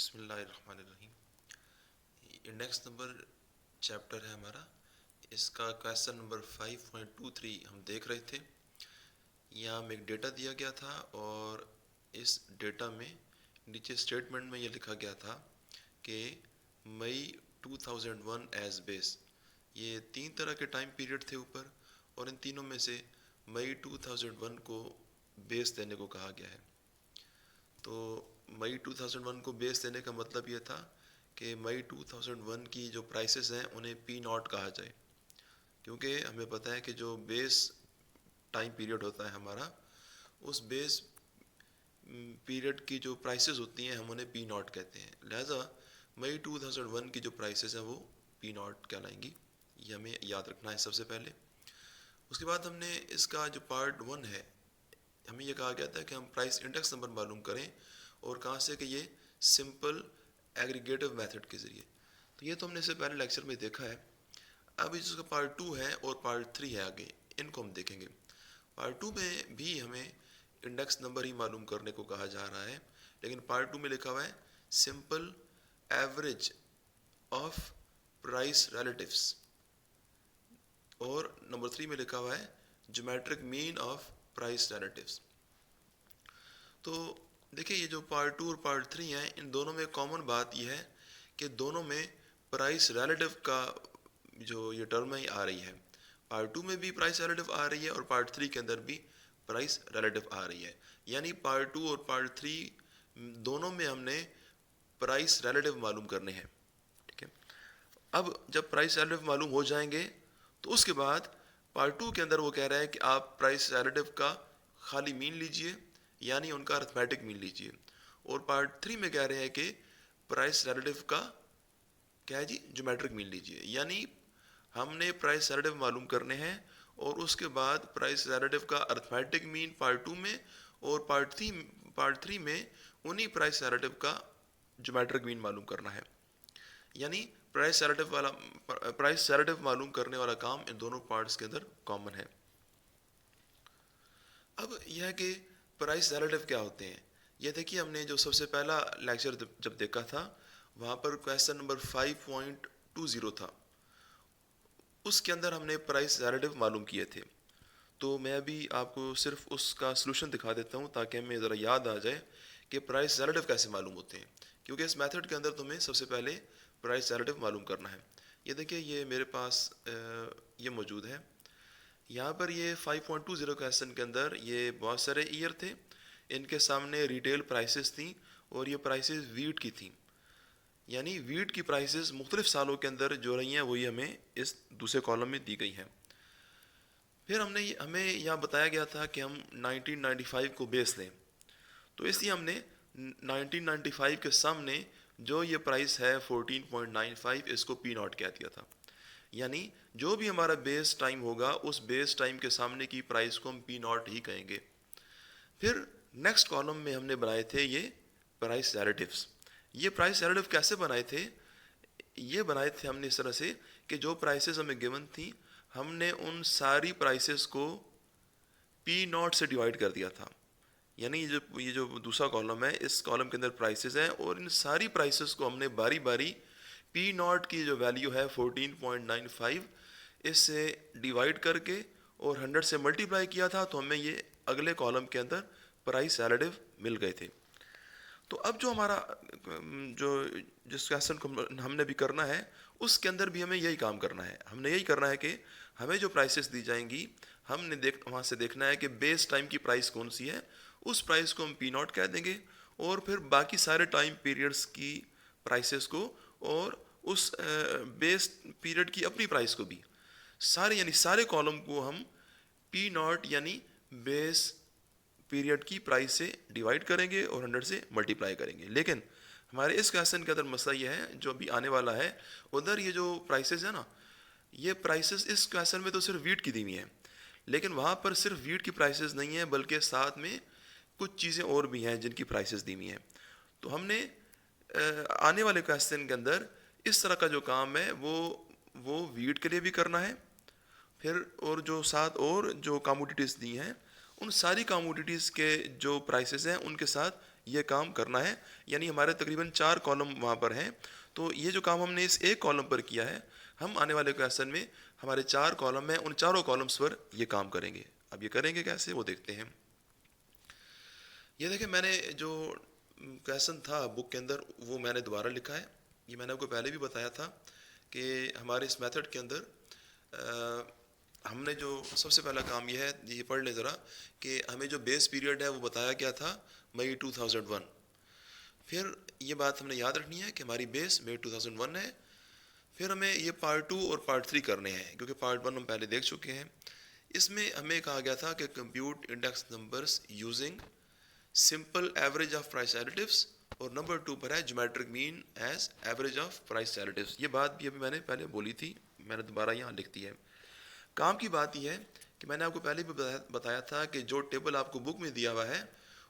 बिस्मिल्लाहिर्रहमानिर्रहीम। Index number chapter है हमारा। इसका क्वेश्चन नंबर 5.23 हम देख रहे थे। यहाँ में एक डेटा दिया गया था और इस डेटा में नीचे स्टेटमेंट में ये लिखा गया था कि मई 2001 एज बेस। ये तीन तरह के टाइम पीरियड थे ऊपर, और इन तीनों में से मई 2001 को बेस देने को कहा गया है। तो मई 2001 को बेस देने का मतलब ये था कि मई 2001 की जो प्राइसेस हैं उन्हें पी नॉट कहा जाए, क्योंकि हमें पता है कि जो बेस टाइम पीरियड होता है हमारा, उस बेस पीरियड की जो प्राइसेस होती हैं हम उन्हें पी नॉट कहते हैं। लिहाजा मई 2001 की जो प्राइसेस हैं वो पी नॉट कहलाएंगी। ये हमें याद रखना है सबसे पहले। उसके बाद हमने इसका जो पार्ट 1 है, हमें ये कहा गया था कि हम प्राइस इंडेक्स नंबर मालूम करें, और कहाँ से कि ये सिंपल एग्रीगेटिव मेथड के ज़रिए। तो ये तो हमने इससे पहले लेक्चर में देखा है। अब इसका पार्ट 2 है और पार्ट 3 है आगे, इनको हम देखेंगे। पार्ट 2 में भी हमें इंडेक्स नंबर ही मालूम करने को कहा जा रहा है, लेकिन पार्ट 2 में लिखा हुआ है simple average of price relatives, और नंबर 3 में लिखा हुआ है geometric mean of price relatives. तो देखिए, ये जो पार्ट 2 और पार्ट 3 है, इन दोनों में कॉमन बात यह है कि दोनों में प्राइस रिलेटिव का जो ये टर्म है आ रही है। पार्ट 2 में भी प्राइस रिलेटिव आ रही है और पार्ट 3 के अंदर भी प्राइस रिलेटिव आ रही है। यानी पार्ट 2 और पार्ट 3 दोनों में हमने प्राइस रिलेटिव मालूम करने हैं। ठीक है, अब जब प्राइस रिलेटिव मालूम हो जाएंगे तो उसके बाद पार्ट 2 के अंदर वो कह रहा है कि आप प्राइस रिलेटिव का खाली मीन लीजिए, यानी उनका अरिथमेटिक मीन लीजिए। और पार्ट 3 में कह रहे हैं कि प्राइस रिलेटिव का क्या है जी, ज्योमेट्रिक मीन लीजिए। यानी हमने प्राइस रिलेटिव मालूम करने हैं और उसके बाद प्राइस रिलेटिव का अरिथमेटिक मीन पार्ट 2 में, और पार्ट 3 में उन्हीं प्राइस रिलेटिव का ज्योमेट्रिक मीन मालूम करना है। यानी प्राइस रिलेटिव मालूम करने वाला काम इन दोनों पार्ट्स के अंदर कॉमन है। अब यह है कि प्राइस रिलेटिव क्या होते हैं। ये देखिए, हमने जो सबसे पहला लेक्चर जब देखा था, वहाँ पर क्वेश्चन नंबर 5.20 था, उसके अंदर हमने प्राइस रिलेटिव मालूम किए थे। तो मैं अभी आपको सिर्फ उसका सलूशन दिखा देता हूँ ताकि हमें ज़रा याद आ जाए कि प्राइस रिलेटिव कैसे मालूम होते हैं, क्योंकि इस मेथड के अंदर तुम्हें सबसे पहले प्राइस रिलेटिव मालूम करना है। ये देखिए, ये मेरे पास ये मौजूद है। यहाँ पर ये 5.20 क्वेश्चन के अंदर ये बहुत सारे ईयर थे, इनके सामने रिटेल प्राइसेस थी और ये प्राइसेस वीट की थी। यानी वीट की प्राइसेस मुख्तलिफ सालों के अंदर जो रही हैं वही हमें इस दूसरे कॉलम में दी गई हैं। फिर हमें यहाँ बताया गया था कि हम 1995 को बेस लें, तो इसलिए हमने 1995 के सामने जो ये प्राइस है 14.95, इसको पी नॉट कह दिया था। यानी जो भी हमारा बेस टाइम होगा उस बेस टाइम के सामने की प्राइस को हम पी नॉट ही कहेंगे। फिर नेक्स्ट कॉलम में हमने बनाए थे ये प्राइस रिलेटिव्स। ये प्राइस रिलेटिव कैसे बनाए थे? ये बनाए थे हमने इस तरह से कि जो प्राइसेस हमें गिवन थी, हमने उन सारी प्राइसेस को पी नॉट से डिवाइड कर दिया था। यानी ये जो दूसरा कॉलम है, इस कॉलम के अंदर प्राइसेस हैं और इन सारी प्राइसेस को हमने बारी बारी पी नॉट की जो वैल्यू है 14.95 इससे डिवाइड करके और 100 से मल्टीप्लाई किया था, तो हमें ये अगले कॉलम के अंदर प्राइस रिलेटिव मिल गए थे। तो अब जो हमारा जो जिस क्वेश्चन को हमने भी करना है, उसके अंदर भी हमें यही काम करना है। हमने यही करना है कि हमें जो प्राइसेस दी जाएंगी, हमने वहाँ से देखना है कि बेस टाइम की प्राइस कौन सी है, उस प्राइस को हम पी नॉट कह देंगे, और फिर बाकी सारे टाइम पीरियड्स की प्राइसेस को और उस बेस पीरियड की अपनी प्राइस को भी, सारे यानी सारे कॉलम को हम पी नॉट यानी बेस पीरियड की प्राइस से डिवाइड करेंगे और 100 से मल्टीप्लाई करेंगे। लेकिन हमारे इस क्वेश्चन के अंदर मसला ये है, जो अभी आने वाला है, उधर ये जो प्राइसेस है ना, ये प्राइसेस इस क्वेश्चन में तो सिर्फ वीट की दी हुई हैं, लेकिन वहाँ पर सिर्फ वीट की प्राइसेस नहीं है, बल्कि साथ में कुछ चीज़ें और भी हैं जिनकी प्राइसेस दी हुई हैं। तो हमने आने वाले क्वेश्चन के अंदर इस तरह का जो काम है वो वीट के लिए भी करना है। फिर और जो साथ और जो कमोडिटीज़ दी हैं, उन सारी कमोडिटीज़ के जो प्राइसेस हैं उनके साथ ये काम करना है। यानी हमारे तकरीबन 4 कॉलम वहाँ पर हैं। तो ये जो काम हमने इस एक कॉलम पर किया है, हम आने वाले क्वेश्चन में हमारे 4 कॉलम हैं, उन चारों कॉलम्स पर ये काम करेंगे। अब ये करेंगे कैसे वो देखते हैं। ये देखिए, मैंने जो क्वेश्चन था बुक के अंदर वो मैंने दोबारा लिखा है। ये मैंने आपको पहले भी बताया था कि हमारे इस मेथड के अंदर हमने जो सबसे पहला काम ये है, ये पढ़ लें ज़रा, कि हमें जो बेस पीरियड है वो बताया गया था मई 2001। फिर ये बात हमने याद रखनी है कि हमारी बेस मई 2001 है। फिर हमें ये पार्ट 2 और पार्ट 3 करने हैं, क्योंकि पार्ट 1 हम पहले देख चुके हैं। इसमें हमें कहा गया था कि compute index numbers using simple average of price relatives, और नंबर 2 पर है geometric mean as average of price relatives. ये बात भी अभी मैंने पहले बोली थी, मैंने दोबारा यहाँ लिख दी है। काम की बात यह है कि मैंने आपको पहले भी बताया था कि जो टेबल आपको बुक में दिया हुआ है,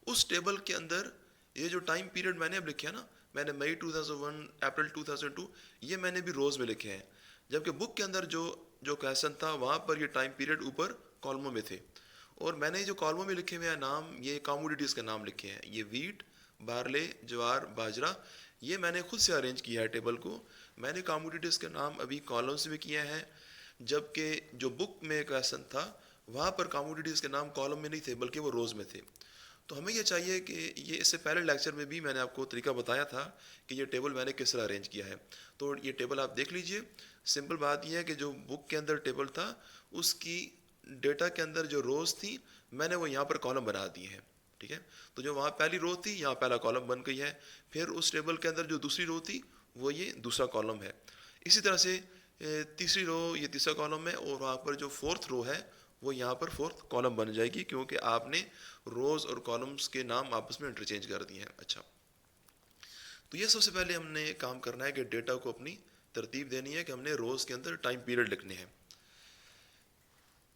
उस टेबल के अंदर ये जो टाइम पीरियड मैंने अब लिखे है ना, मैंने मई 2001, अप्रैल 2002, ये मैंने भी रोज़ में लिखे हैं। जबकि बुक के अंदर जो जो क्वेश्चन था वहाँ पर ये टाइम पीरियड ऊपर कॉलमों में थे, और मैंने जो कॉलमों में लिखे हुए हैं नाम, ये कमोडिटीज़ के नाम लिखे हैं। ये वीट, बारले, ज्वार, बाजरा, ये मैंने खुद से अरेंज किया है टेबल को। मैंने कमोडिटीज़ के नाम अभी कॉलम्स में किए हैं, जबकि जो बुक में क्वेश्चन था वहाँ पर कमोडिटीज़ के नाम कॉलम में नहीं थे बल्कि वो रोज़ में थे। तो हमें ये चाहिए कि ये, इससे पहले लेक्चर में भी मैंने आपको तरीका बताया था कि ये टेबल मैंने किस तरह अरेंज किया है। तो ये टेबल आप देख लीजिए। सिंपल बात यह है कि जो बुक के अंदर टेबल था उसकी डेटा के अंदर जो रोज़ थी मैंने वो यहाँ पर कॉलम बना दिए हैं, ठीक है। तो जो वहाँ पहली रो थी यहाँ पहला कॉलम बन गई है। फिर उस टेबल के अंदर जो दूसरी रो थी वो ये दूसरा कॉलम है। इसी तरह से तीसरी रो ये तीसरा कॉलम है, और वहाँ पर जो फोर्थ रो है वो यहाँ पर फोर्थ कॉलम बन जाएगी, क्योंकि आपने रोज़ और कॉलम्स के नाम आपस में इंटरचेंज कर दिए हैं। अच्छा, तो ये सबसे पहले हमने काम करना है कि डेटा को अपनी तरतीब देनी है कि हमने रोज़ के अंदर टाइम पीरियड लिखने हैं।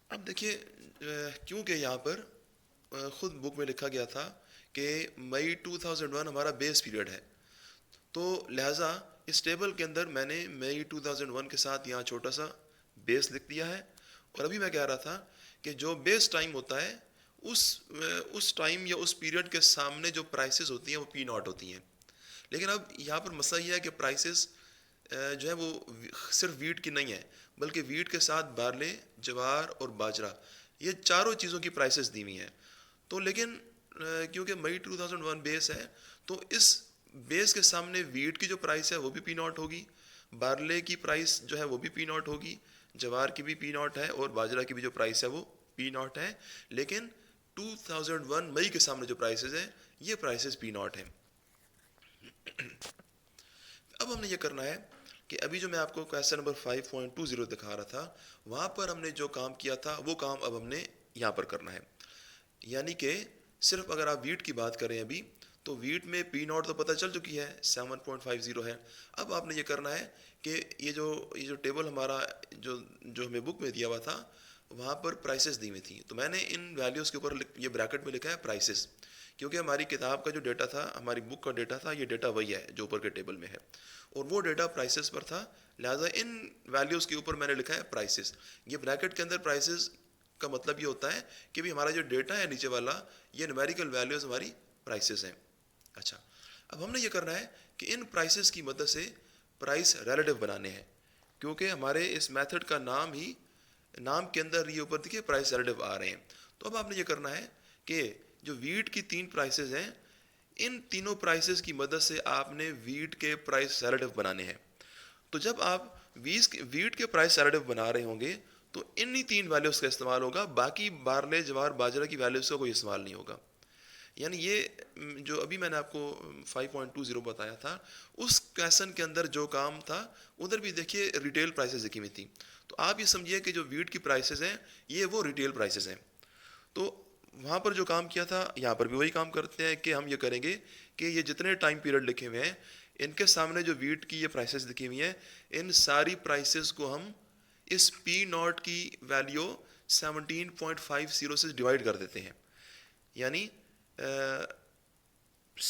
अब देखिए, क्योंकि यहाँ पर ख़ुद बुक में लिखा गया था कि मई 2001 हमारा बेस पीरियड है, तो लिहाजा इस टेबल के अंदर मैंने मई 2001 के साथ यहाँ छोटा सा बेस लिख दिया है। और अभी मैं कह रहा था कि जो बेस टाइम होता है उस टाइम या उस पीरियड के सामने जो प्राइसेस होती हैं वो पी नॉट होती हैं। लेकिन अब यहाँ पर मसला ये है कि प्राइसेस जो है वो सिर्फ वीट की नहीं है, बल्कि वीट के साथ बारले, ज्वार और बाजरा, ये चारों चीज़ों की प्राइसेस दी हुई हैं। तो लेकिन क्योंकि मई 2001 बेस है, तो इस बेस के सामने वीट की जो प्राइस है वो भी पी नॉट होगी, बारले की प्राइस जो है वो भी पी नॉट होगी, ज्वार की भी पी नॉट है, और बाजरा की भी जो प्राइस है वो पी नॉट है। लेकिन 2001 मई के सामने जो प्राइसेस हैं ये प्राइसेस पी नॉट हैं। अब हमने ये करना है कि अभी जो मैं आपको क्वेश्चन नंबर 5.20 दिखा रहा था, वहाँ पर हमने जो काम किया था वो काम अब हमने यहाँ पर करना है। यानी कि सिर्फ अगर आप वीट की बात करें अभी, तो वीट में पी नॉट तो पता चल चुकी है, 7.50 है। अब आपने ये करना है कि ये जो टेबल हमारा जो जो हमें बुक में दिया हुआ था वहाँ पर प्राइसेस दी हुई थी, तो मैंने इन वैल्यूज़ के ऊपर ये ब्रैकेट में लिखा है प्राइसेस, क्योंकि हमारी किताब का जो डेटा था, हमारी बुक का डेटा था, ये डेटा वही है जो ऊपर के टेबल में है, और वो डेटा प्राइसेस पर था। लिहाजा इन वैल्यूज़ के ऊपर मैंने लिखा है प्राइसेस। ये ब्रैकेट के अंदर प्राइसेस का मतलब ये होता है कि भी हमारा जो डेटा है नीचे वाला, ये न्यूमेरिकल वैल्यूज़ हमारी प्राइसेस हैं। अच्छा, अब हमने ये करना है कि इन प्राइसेस की मदद से प्राइस रिलेटिव बनाने हैं, क्योंकि हमारे इस मेथड का नाम के अंदर ये ऊपर देखिए प्राइस रिलेटिव आ रहे हैं। तो अब आपने ये करना है कि जो वीट की 3 प्राइसेस हैं, इन तीनों प्राइसेस की मदद से आपने वीट के प्राइस रिलेटिव बनाने हैं। तो जब आप वीट के प्राइस रिलेटिव बना रहे होंगे तो इन्हीं 3 वैल्यूज़ का इस्तेमाल होगा, बाकी बारले, ज्वार, बाजरा की वैल्यूज़ का कोई इस्तेमाल नहीं होगा। यानी ये जो अभी मैंने आपको 5.20 बताया था, उस क्वेश्चन के अंदर जो काम था उधर भी देखिए रिटेल प्राइसेस लिखी हुई थी। तो आप ये समझिए कि जो वीट की प्राइसेस हैं ये वो रिटेल प्राइसेस हैं। तो वहाँ पर जो काम किया था यहाँ पर भी वही काम करते हैं कि हम ये करेंगे कि ये जितने टाइम पीरियड लिखे हुए हैं इनके सामने जो वीट की ये प्राइसेस लिखी हुई हैं, इन सारी प्राइसेस को हम इस पी नॉट की वैल्यू 17.50 से डिवाइड कर देते हैं। यानी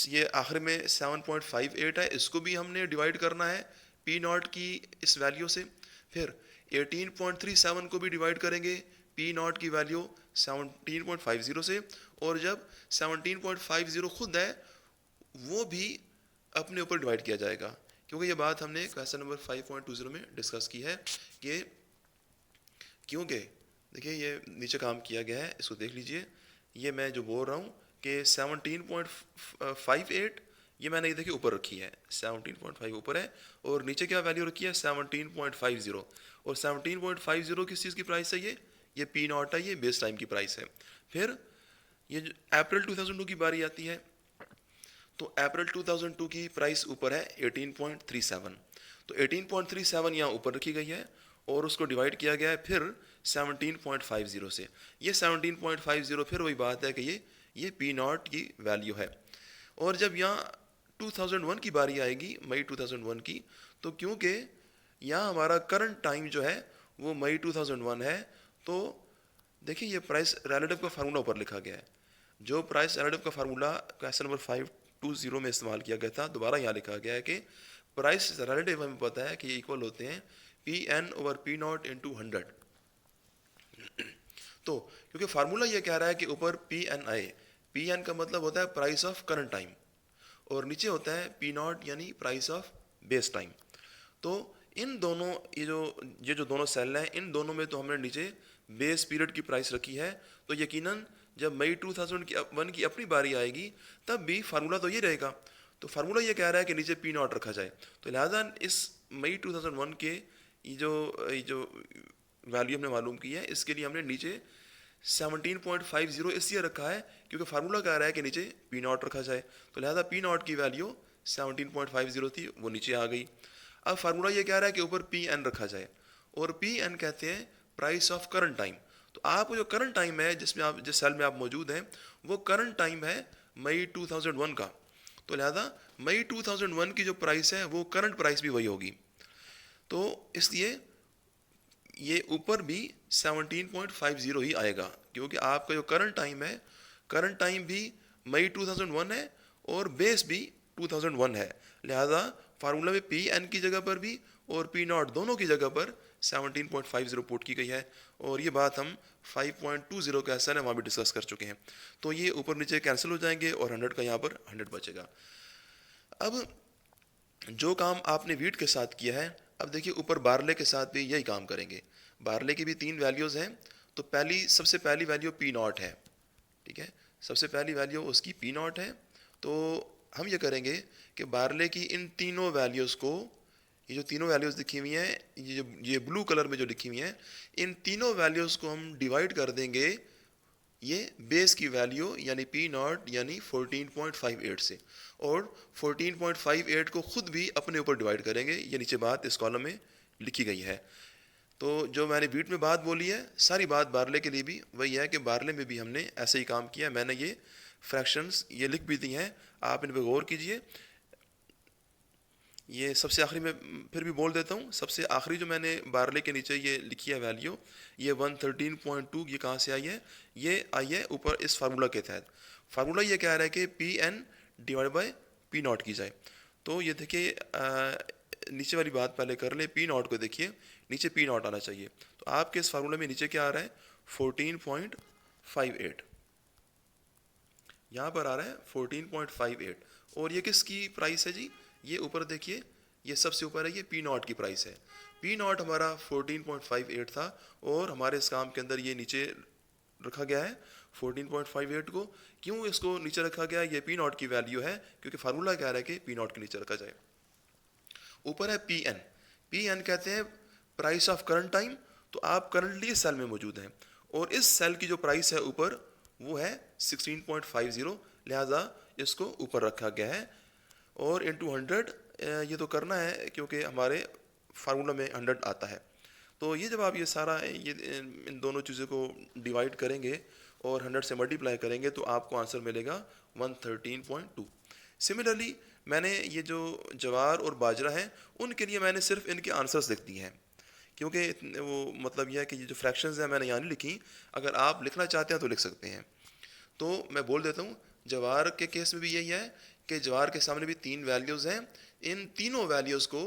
ये आखिर में 7.58 है, इसको भी हमने डिवाइड करना है पी नॉट की इस वैल्यू से। फिर 18.37 को भी डिवाइड करेंगे पी नॉट की वैल्यू 17.50 से, और जब 17.50 खुद है वो भी अपने ऊपर डिवाइड किया जाएगा, क्योंकि ये बात हमने क्वेश्चन नंबर 5.20 में डिस्कस की है कि क्योंकि देखिए ये नीचे काम किया गया है, इसको देख लीजिए। ये मैं जो बोल रहा हूँ कि 17.58 ये मैंने ये देखिए ऊपर रखी है, 17.5 ऊपर है, और नीचे क्या वैल्यू रखी है 17.50, और 17.50 किस चीज़ की प्राइस है, ये पी नॉट है, ये बेस टाइम की प्राइस है। फिर ये जो अप्रैल 2002 की बारी आती है, तो अप्रैल 2002 की प्राइस ऊपर है 18.37, तो 18.37 यहाँ ऊपर रखी गई है और उसको डिवाइड किया गया है फिर 17.50 से। ये 17.50 फिर वही बात है कि ये पी नॉट की वैल्यू है। और जब यहाँ 2001 की बारी आएगी, मई 2001 की, तो क्योंकि यहाँ हमारा करंट टाइम जो है वो मई 2001 है, तो देखिए ये प्राइस रिलेटिव का फार्मूला ऊपर लिखा गया है। जो प्राइस रिलेटिव का फार्मूला क्वेश्चन नंबर 520 में इस्तेमाल किया गया था, दोबारा यहाँ लिखा गया है कि प्राइस रिलेटिव हमें पता है कि ये इक्वल होते हैं P N over P naught into 100। तो क्योंकि फार्मूला ये कह रहा है कि ऊपर पी एन आए, पी एन का मतलब होता है प्राइस ऑफ करंट टाइम, और नीचे होता है पी नॉट यानी प्राइस ऑफ बेस टाइम। तो इन दोनों ये जो दोनों सेल हैं, इन दोनों में तो हमने नीचे बेस पीरियड की प्राइस रखी है, तो यकीनन जब मई 2001 की अपनी बारी आएगी तब भी फार्मूला तो ये रहेगा। तो फार्मूला ये कह रहा है कि नीचे पी नॉट रखा जाए, तो लिहाजा इस मई 2001 के ये जो वैल्यू हमने मालूम की है, इसके लिए हमने नीचे 17.50 इसलिए रखा है क्योंकि फार्मूला कह रहा है कि नीचे पी नॉट रखा जाए, तो लिहाजा पी नॉट की वैल्यू 17.50 थी, वो नीचे आ गई। अब फार्मूला ये कह रहा है कि ऊपर पी एन रखा जाए, और पी एन कहते हैं प्राइस ऑफ करंट टाइम। तो आप जो करंट टाइम है जिसमें आप जिस सेल में आप मौजूद हैं, वो करंट टाइम है मई 2001 का, तो लिहाजा मई 2001 की जो प्राइस है वो करंट प्राइस भी वही होगी। तो इसलिए ये ऊपर भी 17.50 ही आएगा, क्योंकि आपका जो करंट टाइम है, करंट टाइम भी मई 2001 है और बेस भी 2001 है, लिहाजा फार्मूला में पी एन की जगह पर भी और पी नॉट दोनों की जगह पर 17.50 पुट की गई है। और ये बात हम 5.20 का ऐसा है वहाँ भी डिस्कस कर चुके हैं। तो ये ऊपर नीचे कैंसिल हो जाएंगे और 100 का यहाँ पर 100 बचेगा। अब जो काम आपने वीट के साथ किया है, अब देखिए ऊपर बारले के साथ भी यही काम करेंगे। बारले की भी 3 वैल्यूज़ हैं, तो सबसे पहली वैल्यू पी नॉट है, ठीक है, सबसे पहली वैल्यू उसकी पी नॉट है। तो हम ये करेंगे कि बारले की इन तीनों वैल्यूज़ को, ये जो तीनों वैल्यूज़ लिखी हुई हैं, ये ब्लू कलर में जो लिखी हुई हैं, इन तीनों वैल्यूज़ को हम डिवाइड कर देंगे ये बेस की वैल्यू यानी पी नॉट यानी 14.58 से, और 14.58 को खुद भी अपने ऊपर डिवाइड करेंगे। ये नीचे बात इस कॉलम में लिखी गई है। तो जो मैंने बीट में बात बोली है, सारी बात बारले के लिए भी वही है कि बारले में भी हमने ऐसे ही काम किया। मैंने ये फ्रैक्शंस ये लिख भी दी हैं, आप इन पर गौर कीजिए। ये सबसे आखिरी में फिर भी बोल देता हूँ, सबसे आखिरी जो मैंने बारले के नीचे ये लिखी है वैल्यू, ये 113.2 ये कहाँ से आई है, ये आई है ऊपर इस फार्मूला के तहत। फार्मूला ये कह रहा है कि P N divide by P naught की जाए। तो ये देखिए नीचे वाली बात पहले कर ले, पी नॉट को देखिए, नीचे पी नॉट आना चाहिए। तो आपके इस फार्मूले में नीचे क्या आ रहा है 14.58, यहाँ पर आ रहा है 14.58, और ये किसकी प्राइस है जी, ये ऊपर देखिए, ये सबसे ऊपर है, ये पी नॉट की प्राइस है। पी नॉट हमारा 14.58 था, और हमारे इस काम के अंदर ये नीचे रखा गया है 14.58 को। क्यों इसको नीचे रखा गया, ये पी नॉट की वैल्यू है, क्योंकि फार्मूला कह रहा है कि पी नॉट के नीचे रखा जाए। ऊपर है पी एन, पी एन कहते हैं प्राइस ऑफ करंट टाइम। तो आप करंटली इस सेल में मौजूद हैं, और इस सेल की जो प्राइस है ऊपर वो है 16.50, लिहाजा इसको ऊपर रखा गया है, और इंटू 100 ये तो करना है क्योंकि हमारे फार्मूला में 100 आता है। तो ये जब आप ये सारा इन दोनों चीज़ों को डिवाइड करेंगे और 100 से मल्टीप्लाई करेंगे तो आपको आंसर मिलेगा 113.2। सिमिलरली मैंने ये जो जवार और बाजरा हैं उनके लिए मैंने सिर्फ इनके आंसर्स लिख दिए हैं, क्योंकि वो मतलब यह है कि ये जो फ्रैक्शंस हैं मैंने यहाँ नहीं लिखी, अगर आप लिखना चाहते हैं तो लिख सकते हैं। तो मैं बोल देता हूँ, जवार के केस में भी यही है कि जवार के सामने भी 3 वैल्यूज़ हैं, इन तीनों वैल्यूज़ को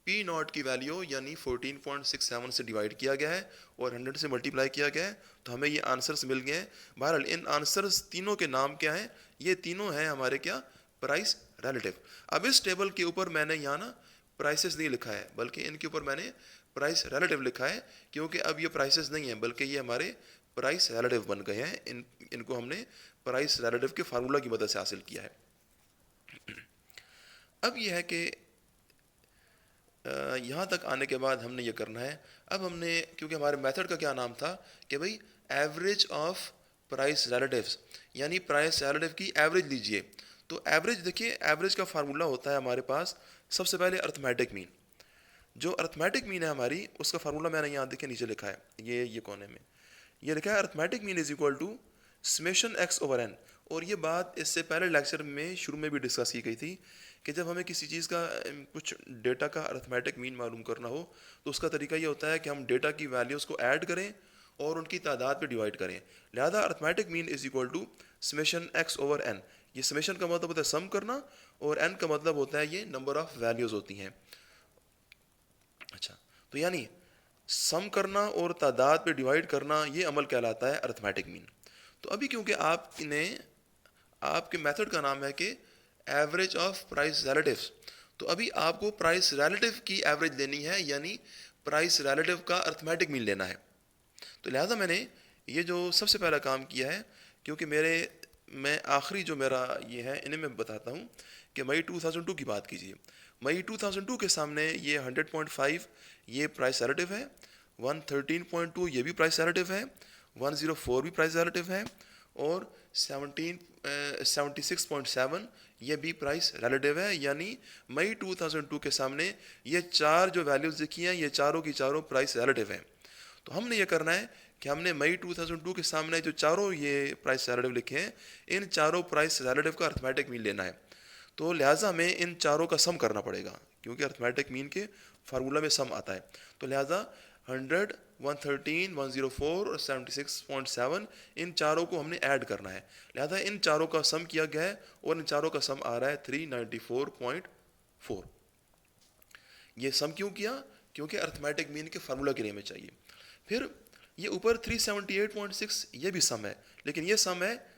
पी नॉट की वैल्यू यानी 14.67 से डिवाइड किया गया है और 100 से मल्टीप्लाई किया गया है, तो हमें ये आंसर्स मिल गए हैं। बहरहाल इन आंसर्स तीनों के नाम क्या हैं, ये तीनों हैं हमारे क्या प्राइस रिलेटिव। अब इस टेबल के ऊपर मैंने यहाँ ना प्राइसेस नहीं लिखा है, बल्कि इनके ऊपर मैंने प्राइस रिलेटिव लिखा है, क्योंकि अब ये प्राइसेस नहीं है बल्कि ये हमारे प्राइस रिलेटिव बन गए हैं। इनको हमने प्राइस रिलेटिव के फार्मूला की मदद से हासिल किया है। अब यह है कि यहाँ तक आने के बाद हमने ये करना है, अब हमने, क्योंकि हमारे मेथड का क्या नाम था कि भाई एवरेज ऑफ प्राइस रिलेटिव्स, यानी प्राइस रिलेटिव की एवरेज लीजिए। तो एवरेज देखिए, एवरेज का फार्मूला होता है हमारे पास सबसे पहले अर्थमेटिक मीन। जो अर्थमेटिक मीन है हमारी, उसका फार्मूला मैंने यहाँ देखिए नीचे लिखा है, ये कोने में ये लिखा है, arithmetic mean is equal to summation X over N. और ये बात इससे पहले लेक्चर में शुरू में भी डिस्कस की गई थी कि जब हमें किसी चीज़ का कुछ डेटा का अर्थमेटिक मीन मालूम करना हो तो उसका तरीका ये होता है कि हम डेटा की वैल्यूज़ को ऐड करें और उनकी तादाद पे डिवाइड करें। लिहाजा arithmetic mean is equal to summation X over N. ये समेशन का मतलब होता है सम करना, और एन का मतलब होता है ये नंबर ऑफ वैल्यूज़ होती हैं। अच्छा, तो यानी सम करना और तादाद पे डिवाइड करना, ये अमल कहलाता है अर्थमेटिक मीन। तो अभी क्योंकि आपके मेथड का नाम है कि एवरेज ऑफ प्राइस रिलेटिव्स, तो अभी आपको प्राइस रिलेटिव की एवरेज लेनी है, यानी प्राइस रिलेटिव का अर्थमेटिक मीन लेना है। तो लिहाजा मैंने ये जो सबसे पहला काम किया है, क्योंकि मैं आखिरी जो मेरा ये है इन्हें मैं बताता हूँ कि मई 2002 की बात कीजिए। मई 2002 के सामने ये 100.5 ये प्राइस रिलेटिव है, 113.2 ये भी प्राइस रिलेटिव है, 104 भी प्राइस रिलेटिव है, और 76.7 ये भी प्राइस रिलेटिव है। यानी मई 2002 के सामने ये चार जो वैल्यूज़ लिखी हैं, ये चारों की चारों प्राइस रिलेटिव हैं। तो हमने ये करना है कि हमने मई 2002 के सामने जो चारों ये प्राइस रिलेटिव लिखे हैं, इन चारों प्राइस रिलेटिव का अर्थमेटिक मीन लेना है। तो लिहाजा हमें इन चारों का सम करना पड़ेगा, क्योंकि अर्थमेटिक मीन के फार्मूला में सम आता है। तो लिहाजा 100, 113, 104 और 76.7 इन चारों को हमने ऐड करना है। लिहाजा इन चारों का सम किया गया है और इन चारों का सम आ रहा है 394.4। ये सम क्यों किया? क्योंकि अर्थमेटिक मीन के फार्मूला के लिए हमें चाहिए। फिर ये ऊपर 378.6 ये भी सम है, लेकिन ये सम है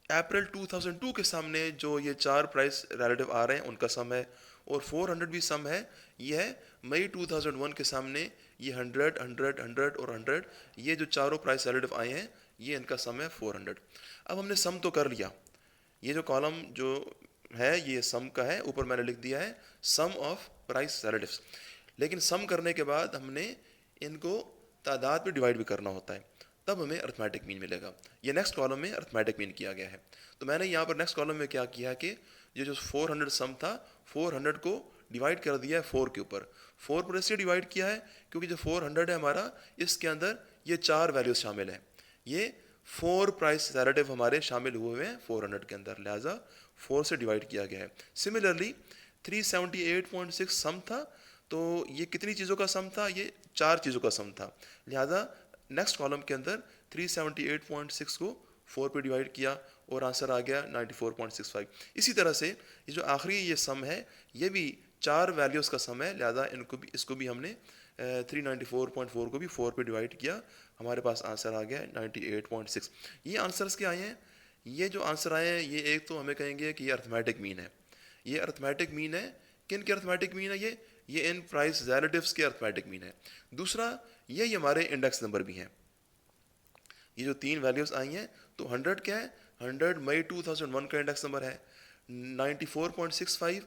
अप्रैल 2002 के सामने जो ये चार प्राइस रिलेटिव आ रहे हैं उनका सम है, और 400 भी सम है। ये है मई 2001 के सामने ये 100, 100, 100 और 100 ये जो चारों प्राइस रिलेटिव आए हैं, ये इनका सम है 400। अब हमने सम तो कर लिया, ये जो कॉलम जो है ये सम का है, ऊपर मैंने लिख दिया है सम ऑफ प्राइस रिलेटिव्स। लेकिन सम करने के बाद हमने इनको तादाद पे डिवाइड भी करना होता है, तब हमें अर्थमेटिक मीन मिलेगा। ये नेक्स्ट कॉलम में अर्थमेटिक मीन किया गया है। तो मैंने यहाँ पर नेक्स्ट कॉलम में क्या किया है कि ये जो 400 सम था, 400 को डिवाइड कर दिया है 4 के ऊपर। 4 पर इसलिए डिवाइड किया है क्योंकि जो 400 है हमारा, इसके अंदर ये चार वैल्यूज शामिल हैं। ये 4 प्राइस रिलेटिव हमारे शामिल हुए हैं 400 के अंदर, लिहाजा 4 से डिवाइड किया गया है। सिमिलरली 378.6 सम था, तो ये कितनी चीज़ों का सम था? ये चार चीज़ों का सम था। लिहाजा नेक्स्ट कॉलम के अंदर 378.6 को 4 पे डिवाइड किया और आंसर आ गया 94.65। इसी तरह से ये जो आखिरी ये सम है, ये भी चार वैल्यूज़ का सम है, लिहाजा इसको भी हमने 394.4 को भी 4 पे डिवाइड किया, हमारे पास आंसर आ गया 98.6। ये आंसर्स क्या आए हैं? ये जो आंसर आए हैं, ये एक तो हमें कहेंगे कि ये अर्थमेटिक मीन है। ये अर्थमेटिक मीन है, किन के अर्थमेटिक मीन है? ये इन प्राइस रिलेटिव्स के अर्थमेटिक मीन है। दूसरा, ये हमारे इंडेक्स नंबर भी हैं। ये जो तीन वैल्यूज़ आई हैं, तो 100 क्या है? 100 मई 2001 का इंडेक्स नंबर है। 94.65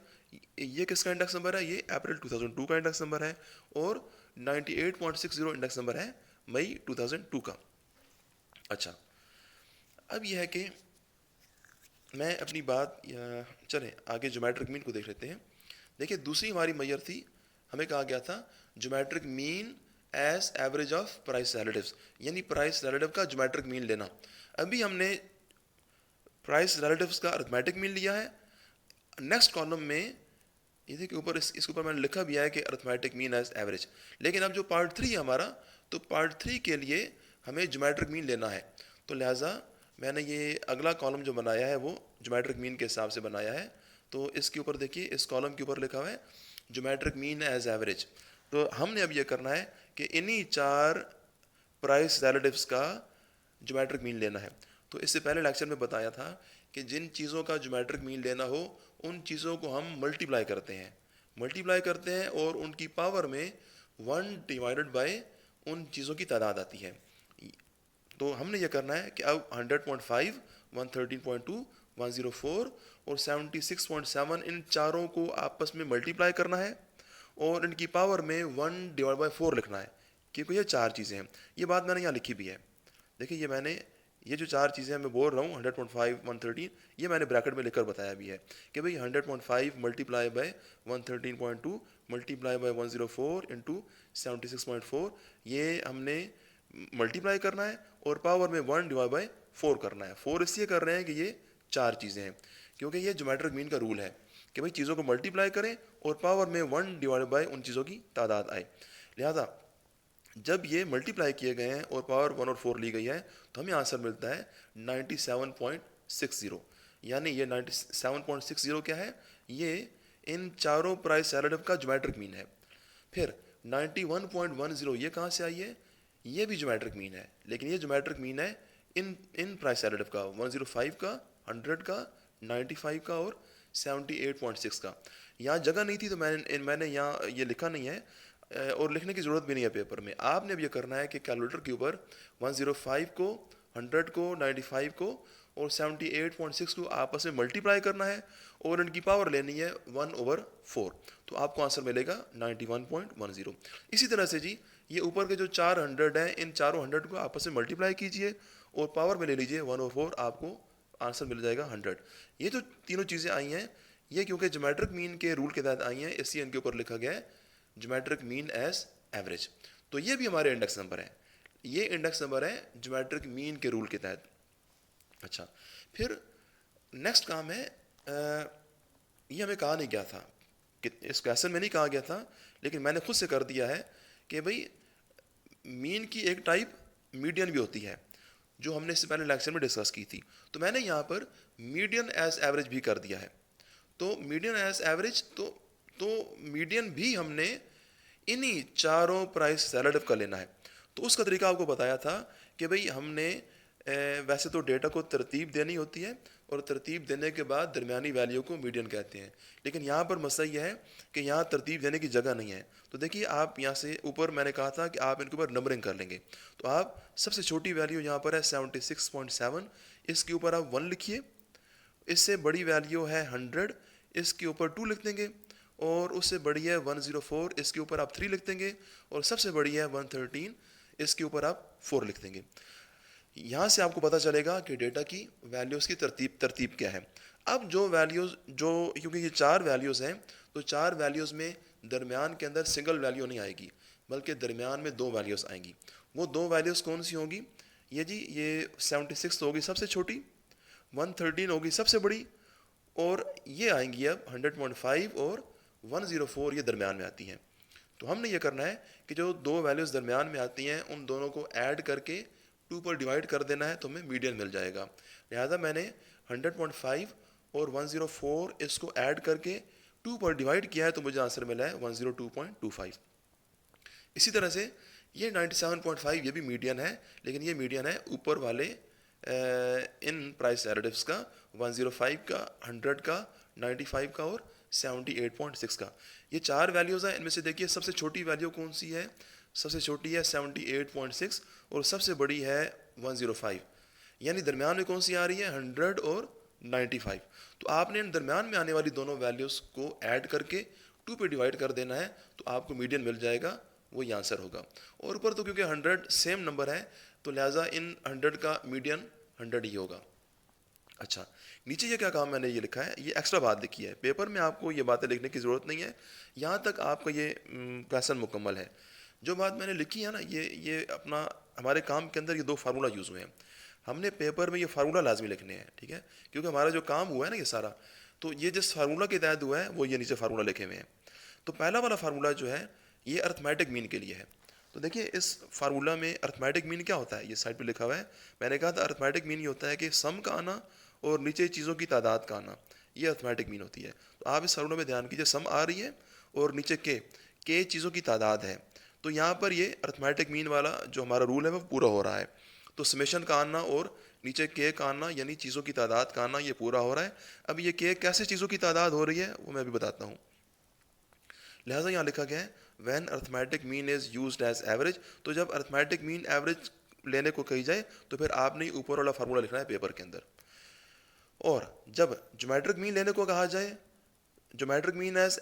ये किसका इंडेक्स नंबर है? ये अप्रैल 2002 का इंडेक्स नंबर है। और 98.60 इंडेक्स नंबर है मई 2002 का। अच्छा, अब यह है कि मैं अपनी बात चलें आगे ज्योमेट्रिक मीन को देख लेते हैं। देखिए, दूसरी हमारी मैयर थी, हमें कहा गया था geometric mean as average of price relatives, यानी प्राइस रिलेटिव का ज्योमेट्रिक मीन लेना। अभी हमने प्राइस रिलेटिव्स का अरिथमेटिक मीन लिया है। नेक्स्ट कॉलम में ये देखिए ऊपर इसके ऊपर मैंने लिखा भी है कि अरिथमेटिक मीन एज एवरेज। लेकिन अब जो पार्ट 3 है हमारा, तो पार्ट 3 के लिए हमें ज्योमेट्रिक मीन लेना है। तो लिहाजा मैंने ये अगला कॉलम जो बनाया है वो ज्योमेट्रिक मीन के हिसाब से बनाया है। तो इसके ऊपर देखिए, इस कॉलम के ऊपर लिखा हुआ है ज्योमेट्रिक मीन एज एवरेज। तो हमने अब ये करना है कि इन्हीं चार प्राइस रिलेटिव्स का ज्योमेट्रिक मीन लेना है। तो इससे पहले लेक्चर में बताया था कि जिन चीज़ों का ज्योमेट्रिक मीन लेना हो उन चीज़ों को हम मल्टीप्लाई करते हैं और उनकी पावर में 1 डिवाइडेड बाय उन चीज़ों की तादाद आती है। तो हमने ये करना है कि अब 100.5, 113.2, 104 और 76.7 इन चारों को आपस में मल्टीप्लाई करना है और इनकी पावर में 1 डिवाइड बाई 4 लिखना है, क्योंकि ये चार चीज़ें हैं। ये बात मैंने यहाँ लिखी भी है। देखिए ये जो चार चीज़ें मैं बोल रहा हूँ 100.5, 113, ये मैंने ब्रैकेट में लिखकर बताया भी है कि भाई 100.5 multiply by 113.2 multiply by 104 into 76.4, ये हमने मल्टीप्लाई करना है और पावर में 1 डिवाइड बाय 4 करना है। 4 इसलिए कर रहे हैं कि ये चार चीज़ें हैं, क्योंकि ये ज्योमेट्रिक मीन का रूल है कि भाई चीज़ों को मल्टीप्लाई करें और पावर में 1 डिवाइड बाय उन चीज़ों की तादाद आए। लिहाजा जब ये मल्टीप्लाई किए गए हैं और पावर 1 और 4 ली गई है तो हमें आंसर मिलता है 97.60। यानी ये 97.60 क्या है, ये इन चारों प्राइस एडिटिव का ज्योमेट्रिक मीन है। फिर 91.10 ये कहाँ से आई है, ये भी ज्योमेट्रिक मीन है, लेकिन ये ज्योमेट्रिक मीन है इन प्राइस एडिटिव का 105 का, 100 का, 95 का और 78.6 का। यहाँ जगह नहीं थी तो मैंने यहाँ ये लिखा नहीं है और लिखने की ज़रूरत भी नहीं है पेपर में। आपने अब ये करना है कि कैलकुलेटर के ऊपर 105 को, 100 को, 95 को और 78.6 को आपस में मल्टीप्लाई करना है और इनकी पावर लेनी है 1/4, तो आपको आंसर मिलेगा 91.10। इसी तरह से जी ये ऊपर के जो 4 100 हैं, इन चारों 100 को आपस में मल्टीप्लाई कीजिए और पावर में ले लीजिए 1/4, आपको आंसर मिल जाएगा 100। ये जो तीनों चीज़ें आई हैं ये क्योंकि ज्योमेट्रिक मीन के रूल के तहत आई हैं, इसलिए इनके ऊपर लिखा गया है ज्योमेट्रिक मीन एज एवरेज। तो ये भी हमारे इंडेक्स नंबर है, ये इंडेक्स नंबर है ज्योमेट्रिक मीन के रूल के तहत। अच्छा, फिर नेक्स्ट काम है, ये हमें कहा नहीं गया था कि इस क्वेश्चन में नहीं कहा गया था, लेकिन मैंने खुद से कर दिया है कि भाई मीन की एक टाइप मीडियन भी होती है, जो हमने इससे पहले लेक्चर में डिस्कस की थी। तो मैंने यहाँ पर मीडियन एज एवरेज भी कर दिया है। तो मीडियन एज एवरेज, तो मीडियन भी हमने इन्हीं चारों प्राइस रिलेटिव का लेना है। तो उसका तरीका आपको बताया था कि भाई हमने वैसे तो डेटा को तरतीब देनी होती है और तरतीब देने के बाद दरमियानी वैल्यू को मीडियन कहते हैं, लेकिन यहाँ पर मसला यह है कि यहाँ तरतीब देने की जगह नहीं है। तो देखिए आप यहाँ से ऊपर मैंने कहा था कि आप इनके ऊपर नंबरिंग कर लेंगे, तो आप सबसे छोटी वैल्यू यहाँ पर है 76.7, इसके ऊपर आप 1 लिखिए। इससे बड़ी वैल्यू है 100, इसके ऊपर 2 लिख देंगे, और उससे बड़ी है 104, इसके ऊपर आप 3 लिख देंगे, और सबसे बड़ी है 113, इसके ऊपर आप 4 लिख देंगे। यहाँ से आपको पता चलेगा कि डेटा की वैल्यूज़ की तरतीब क्या है। अब जो वैल्यूज़ क्योंकि ये 4 वैल्यूज़ हैं, तो 4 वैल्यूज़ में दरमियान के अंदर सिंगल वैल्यू नहीं आएगी, बल्कि दरमियान में 2 वैल्यूज़ आएंगी। वो 2 वैल्यूज़ कौन सी होंगी, ये 76 होगी सबसे छोटी, 113 होगी सबसे बड़ी, और ये आएंगी अब 100.5 और 104, ये दरमियान में आती हैं। तो हमने ये करना है कि जो 2 वैल्यूज़ दरमियान में आती हैं उन दोनों को ऐड करके 2 पर डिवाइड कर देना है, तो हमें मीडियन मिल जाएगा। लिहाजा मैंने 100.5 और 104 इसको ऐड करके 2 पर डिवाइड किया है, तो मुझे आंसर मिला है 102.25। इसी तरह से ये 97.5 ये भी मीडियन है, लेकिन ये मीडियन है ऊपर वाले इन प्राइस एडिटिव्स का, 105 का, 100 का, 95 का और 78.6 का। ये 4 वैल्यूज़ हैं, इनमें से देखिए सबसे छोटी वैल्यू कौन सी है, सबसे छोटी है 78.6 और सबसे बड़ी है 105, यानी दरमियान में कौन सी आ रही है 100 और 95। तो आपने इन दरमियान में आने वाली दोनों वैल्यूज़ को ऐड करके 2 पे डिवाइड कर देना है, तो आपको मीडियन मिल जाएगा, वही आंसर होगा। और ऊपर तो क्योंकि 100 सेम नंबर है, तो लिहाजा इन 100 का मीडियन 100 ही होगा। अच्छा, नीचे ये क्या काम मैंने ये लिखा है, ये एक्स्ट्रा बात लिखी है, पेपर में आपको ये बातें लिखने की ज़रूरत नहीं है, यहाँ तक आपका ये क्वेश्चन मुकम्मल है। जो बात मैंने लिखी है ना, ये अपना हमारे काम के अंदर ये 2 फार्मूला यूज़ हुए हैं, हमने पेपर में ये फार्मूला लाजमी लिखने हैं, ठीक है, क्योंकि हमारा जो काम हुआ है ना ये सारा, तो ये जिस फार्मूला के तहत हुआ है वो ये नीचे फार्मूला लिखे हुए हैं। तो पहला वाला फार्मूला जो है ये अर्थमेटिक मीन के लिए है। तो देखिए इस फार्मूला में अर्थमेटिक मीन क्या होता है, ये साइड पे लिखा हुआ है। मैंने कहा था अर्थमेटिक मीन ये होता है कि सम का आना और नीचे चीज़ों की तादाद का आना, ये अर्थमेटिक मीन होती है। तो आप इस फार्मूला में ध्यान कीजिए, सम आ रही है और नीचे के चीज़ों की तादाद है, तो यहाँ पर ये अर्थमेटिक मीन वाला जो हमारा रूल है वो पूरा हो रहा है। तो समेशन का आना और नीचे के का आना यानी चीज़ों की तादाद का आना, ये पूरा हो रहा है। अब ये के कैसे चीज़ों की तादाद हो रही है वो मैं भी बताता हूँ। लिहाजा यहाँ लिखा गया है when arithmetic mean is used as average, तो जब अर्थमेटिक मीन एवरेज लेने को कही जाए तो फिर आपने ऊपर वाला फार्मूला लिखना है पेपर के अंदर। और जब ज्योमेट्रिक मीन लेने को कहा जाए, ज्योमेट्रिक मीन एज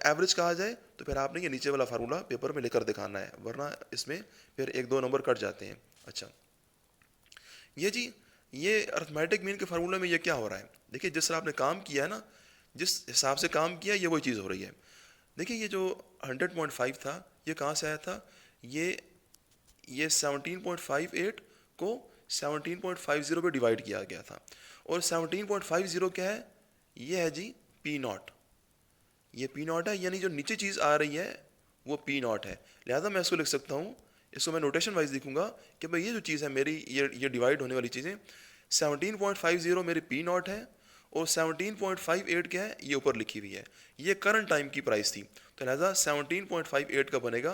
एवरेज कहा जाए, तो फिर आपने ये नीचे वाला फार्मूला पेपर में लिखकर दिखाना है, वरना इसमें फिर 1-2 नंबर कट जाते हैं। अच्छा, ये जी ये अर्थमेटिक मीन के फार्मूले में ये क्या हो रहा है, देखिए जिस तरह आपने काम किया है ना, जिस हिसाब से काम किया ये वही चीज़ हो रही है। देखिए ये जो 100.5 था ये कहाँ से आया था, ये 17.58 को 17.50 पे डिवाइड किया गया था, और 17.50 क्या है, ये है जी पी नॉट, ये पी नॉट है, यानी जो नीचे चीज़ आ रही है वो पी नॉट है। लिहाजा मैं इसको लिख सकता हूँ, इसको मैं नोटेशन वाइज लिखूंगा कि भाई ये जो चीज़ है मेरी, ये डिवाइड होने वाली चीज़ें 17.50 मेरी पी नॉट है, और 17.58 क्या है, ये ऊपर लिखी हुई है, ये करंट टाइम की प्राइस थी, तो लिहाजा 17.58 का बनेगा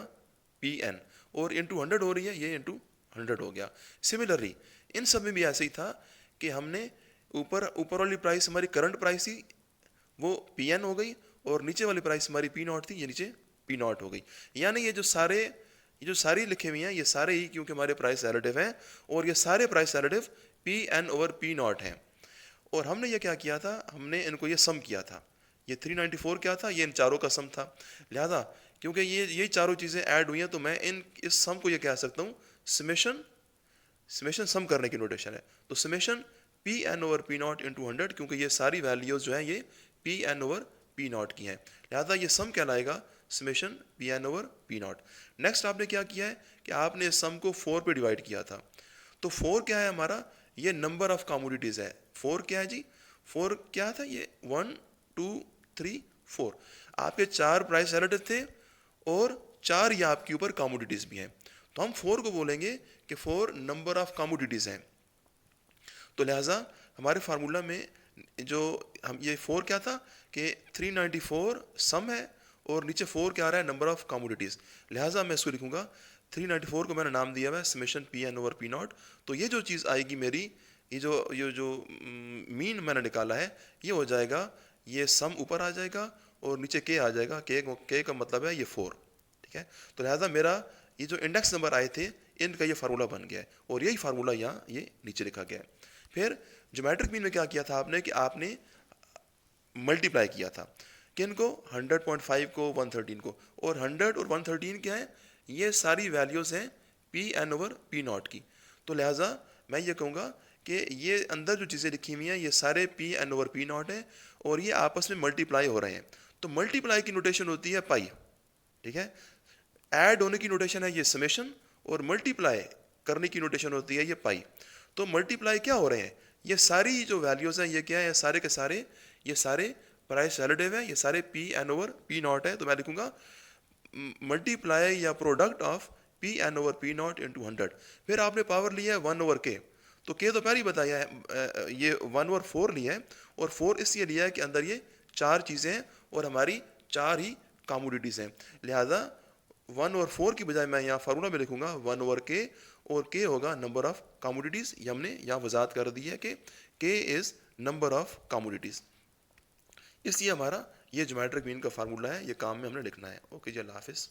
पी एन, और इंटू 100 हो रही है, ये इंटू 100 हो गया। सिमिलरली इन सब में भी ऐसे ही था कि हमने ऊपर वाली प्राइस हमारी करंट प्राइस थी, वो पी एन हो गई, और नीचे वाली प्राइस हमारी पी नॉट थी, ये नीचे पी नॉट हो गई। यानी ये जो सारी लिखे हुए हैं ये सारे ही क्योंकि हमारे प्राइस रिलेटिव हैं, और ये सारे price relative P N over P naught हैं। और हमने ये क्या किया था, हमने इनको ये सम किया था, ये 394 क्या था, ये इन चारों का सम था। लिहाजा क्योंकि ये चारों चीज़ें ऐड हुई हैं तो मैं इस सम को ये कह सकता हूँ समेशन सम करने की नोटेशन है। तो summation P N over P naught into 100, क्योंकि ये सारी वैल्यूज़ जो हैं ये P N over P naught की हैं, लिहाजा ये सम कहलाएगा summation P N over P naught. Next आपने क्या किया है कि आपने इस सम को 4 पे डिवाइड किया था। तो 4 क्या है हमारा, ये नंबर ऑफ कमोडिटीज़ है। 4 क्या है जी, 4 क्या था, ये 1 2 3 4 आपके 4 प्राइस रिलेटिव थे, और 4 ये आपके ऊपर कमोडिटीज़ भी हैं, तो हम 4 को बोलेंगे कि 4 नंबर ऑफ कमोडिटीज़ हैं। तो लिहाजा हमारे फार्मूला में जो हम ये 4 क्या था कि 394 सम है, और नीचे 4 क्या आ रहा है, नंबर ऑफ कमोडिटीज़। लिहाजा मैं इसको लिखूंगा 394 को मैंने नाम दिया हुआ है summation P N over P naught. तो ये जो चीज़ आएगी मेरी, ये जो मीन मैंने निकाला है, ये हो जाएगा, ये सम ऊपर आ जाएगा और नीचे के आ जाएगा, के का मतलब है ये 4, ठीक है। तो लिहाजा मेरा ये जो इंडेक्स नंबर आए थे इनका ये फार्मूला बन गया है, और यही फार्मूला यहाँ ये नीचे लिखा गया है। फिर ज्योमेट्रिक मीन में क्या किया था आपने कि आपने मल्टीप्लाई किया था, किन को, 100.5 को 113 को, और 100 और 113 क्या है, ये सारी वैल्यूज़ हैं P N over P naught की। तो लिहाजा मैं ये कहूँगा कि ये अंदर जो चीज़ें लिखी हुई हैं ये सारे P N over P naught है, और ये आपस में मल्टीप्लाई हो रहे हैं। तो मल्टीप्लाई की नोटेशन होती है पाई, ठीक है। ऐड होने की नोटेशन है ये समेशन, और मल्टीप्लाई करने की नोटेशन होती है ये पाई। तो मल्टीप्लाई क्या हो रहे हैं, ये सारी जो वैल्यूज़ हैं ये क्या है, सारे के सारे ये सारे प्राइस रिलेटिव है, ये सारे P N over P naught है। तो मैं लिखूंगा मल्टीप्लाई या product of P N over P naught into 100। फिर आपने पावर लिया है 1 ओवर के, तो के तो पहले ही बताया है, ये 1 ओवर 4 लिया है, और 4 इसलिए लिया है कि अंदर ये 4 चीज़ें हैं और हमारी 4 ही कमोडिटीज़ हैं। लिहाजा 1 ओवर 4 की बजाय मैं यहाँ फार्मूला में लिखूंगा 1 ओवर के, और के होगा नंबर ऑफ कमोडिटीज़। ये हमने यहाँ वजाहत कर दी है कि के इज़ नंबर ऑफ कमोडिटीज़। इसलिए हमारा ये ज्योमेट्रिक मीन का फार्मूला है, ये काम में हमने लिखना है। ओके जी, अल्लाह हाफिज़।